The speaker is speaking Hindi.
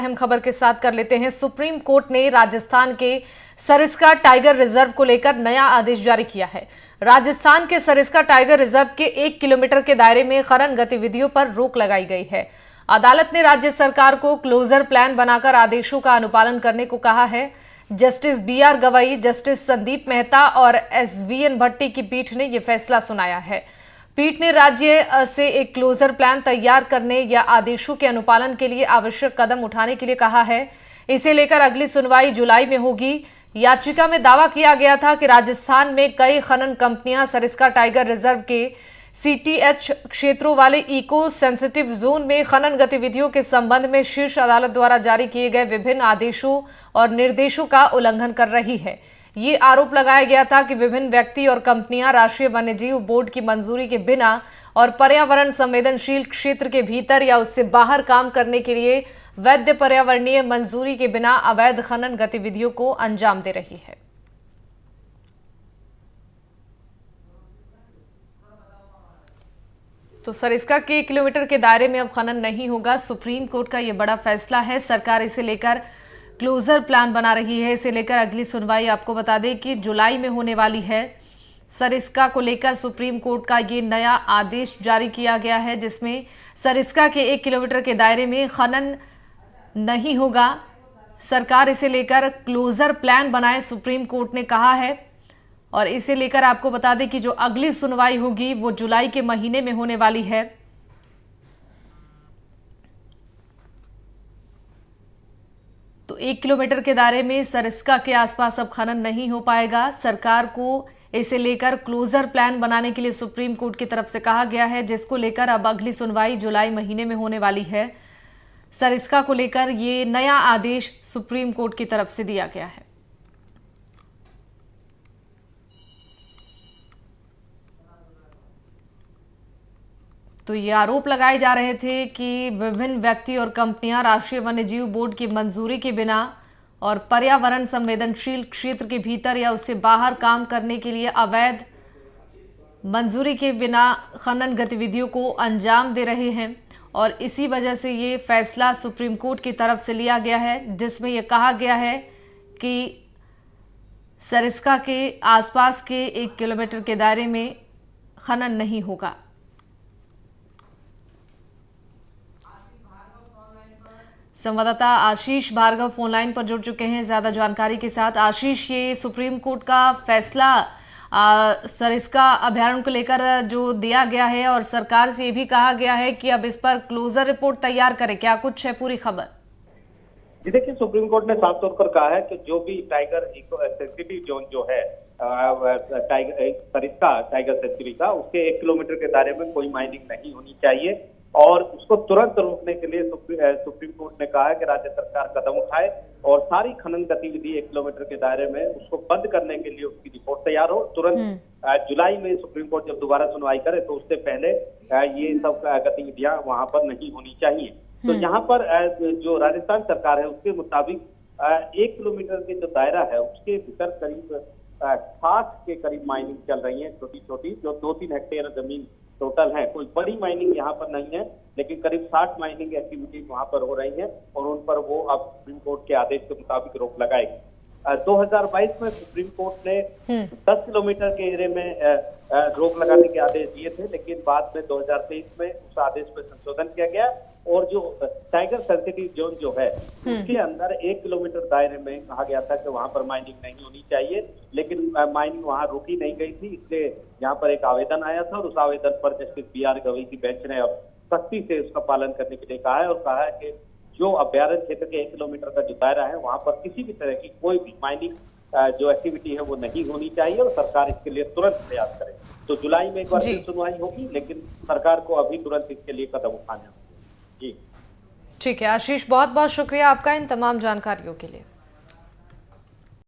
अहम खबर के साथ कर लेते हैं। सुप्रीम कोर्ट ने राजस्थान के सरिस्का टाइगर रिजर्व को लेकर नया आदेश जारी किया है। राजस्थान के सरिस्का टाइगर रिजर्व के 1 किलोमीटर के दायरे में खनन गतिविधियों पर रोक लगाई गई है। अदालत ने राज्य सरकार को क्लोजर प्लान बनाकर आदेशों का अनुपालन करने को कहा है। Justice BR Gavai, justice Sandeep Mehta और SVN भट्टी की पीठ ने यह फैसला सुनाया है। पीठ ने राज्य से एक क्लोजर प्लान तैयार करने या आदेशों के अनुपालन के लिए आवश्यक कदम उठाने के लिए कहा है। इसे लेकर अगली सुनवाई जुलाई में होगी। याचिका में दावा किया गया था कि राजस्थान में कई खनन कंपनियां सरिस्का टाइगर रिजर्व के CTH क्षेत्रों वाले इको सेंसिटिव जोन में खनन गतिविधियों के संबंध में शीर्ष अदालत द्वारा जारी किए गए विभिन्न आदेशों और निर्देशों का उल्लंघन कर रही है। ये आरोप लगाया गया था कि विभिन्न व्यक्ति और कंपनियां राष्ट्रीय वन्यजीव बोर्ड की मंजूरी के बिना और पर्यावरण संवेदनशील क्षेत्र के भीतर या उससे बाहर काम करने के लिए वैध पर्यावरणीय मंजूरी के बिना अवैध खनन गतिविधियों को अंजाम दे रही है। तो सरिस्का के 1 किलोमीटर के दायरे में अब खनन नहीं होगा। सुप्रीम कोर्ट का यह बड़ा फैसला है। सरकार इसे लेकर क्लोजर प्लान बना रही है। इसे लेकर अगली सुनवाई आपको बता दें कि जुलाई में होने वाली है। सरिस्का को लेकर सुप्रीम कोर्ट का ये नया आदेश जारी किया गया है, जिसमें सरिस्का के 1 किलोमीटर के दायरे में खनन नहीं होगा। सरकार इसे लेकर क्लोजर प्लान बनाए, सुप्रीम कोर्ट ने कहा है। और इसे लेकर आपको बता दें कि जो अगली सुनवाई होगी वो जुलाई के महीने में होने वाली है। तो 1 किलोमीटर के दायरे में सरिस्का के आसपास अब खनन नहीं हो पाएगा। सरकार को इसे लेकर क्लोजर प्लान बनाने के लिए सुप्रीम कोर्ट की तरफ से कहा गया है, जिसको लेकर अब अगली सुनवाई जुलाई महीने में होने वाली है। सरिस्का को लेकर ये नया आदेश सुप्रीम कोर्ट की तरफ से दिया गया है। तो ये आरोप लगाए जा रहे थे कि विभिन्न व्यक्ति और कंपनियां राष्ट्रीय वन्यजीव बोर्ड की मंजूरी के बिना और पर्यावरण संवेदनशील क्षेत्र के भीतर या उससे बाहर काम करने के लिए अवैध मंजूरी के बिना खनन गतिविधियों को अंजाम दे रहे हैं। और इसी वजह से ये फैसला सुप्रीम कोर्ट की तरफ से लिया गया है, जिसमें यह कहा गया है कि सरिस्का के आसपास के 1 किलोमीटर के दायरे में खनन नहीं होगा। संवाददाता आशीष भार्गव फोनलाइन पर जुड़ चुके हैं ज्यादा जानकारी के साथ। आशीष, ये सुप्रीम कोर्ट का फैसला सरिस्का अभयारण्य को लेकर जो दिया गया है और सरकार से ये भी कहा गया है कि अब इस पर क्लोजर रिपोर्ट तैयार करें, क्या कुछ है पूरी खबर? जी देखिए, सुप्रीम कोर्ट ने साफ तौर पर कहा है कि जो भी टाइगर इको सेंसिटिव जोन जो है सरिस्का टाइगर सेंचुरी का, उसके 1 किलोमीटर के दायरे में कोई माइनिंग नहीं होनी चाहिए और उसको तुरंत रोकने के लिए सुप्रीम कोर्ट ने कहा है कि राज्य सरकार कदम उठाए और सारी खनन गतिविधि 1 किलोमीटर के दायरे में उसको बंद करने के लिए उसकी रिपोर्ट तैयार हो। तुरंत जुलाई में सुप्रीम कोर्ट जब दोबारा सुनवाई करे तो उससे पहले ये सब गतिविधियां वहां पर नहीं होनी चाहिए। तो यहाँ पर जो राजस्थान सरकार है उसके मुताबिक 1 किलोमीटर के जो दायरा है उसके भीतर करीब 60 के करीब माइनिंग चल रही है, छोटी छोटी, जो 2-3 हेक्टेयर जमीन टोटल है। कोई बड़ी माइनिंग यहाँ पर नहीं है, लेकिन करीब 60 माइनिंग एक्टिविटीज वहां पर हो रही है और उन पर वो अब सुप्रीम कोर्ट के आदेश के मुताबिक रोक लगाएगी। 2022 में सुप्रीम कोर्ट ने 10 किलोमीटर के एरिया में रोक लगाने के आदेश दिए थे, लेकिन बाद में 2023 में उस आदेश पर संशोधन किया गया और जो टाइगर सेंसिटिव जोन जो है उसके अंदर 1 किलोमीटर दायरे में कहा गया था कि वहां पर माइनिंग नहीं होनी चाहिए, लेकिन माइनिंग वहां रोकी नहीं गई थी। इसलिए यहाँ पर एक आवेदन आया था और उस आवेदन पर जस्टिस BR गवई की बेंच ने अब सख्ती से उसका पालन करने के लिए कहा है और कहा है कि जो अभ्यारण्य क्षेत्र के 1 किलोमीटर का जो दायरा है वहां पर किसी भी तरह की कोई भी माइनिंग जो एक्टिविटी है वो नहीं होनी चाहिए और सरकार इसके लिए तुरंत प्रयास करे। तो जुलाई में एक बार फिर सुनवाई होगी, लेकिन सरकार को अभी तुरंत इसके लिए कदम उठाने होंगे। जी ठीक है आशीष, बहुत बहुत शुक्रिया आपका इन तमाम जानकारियों के लिए।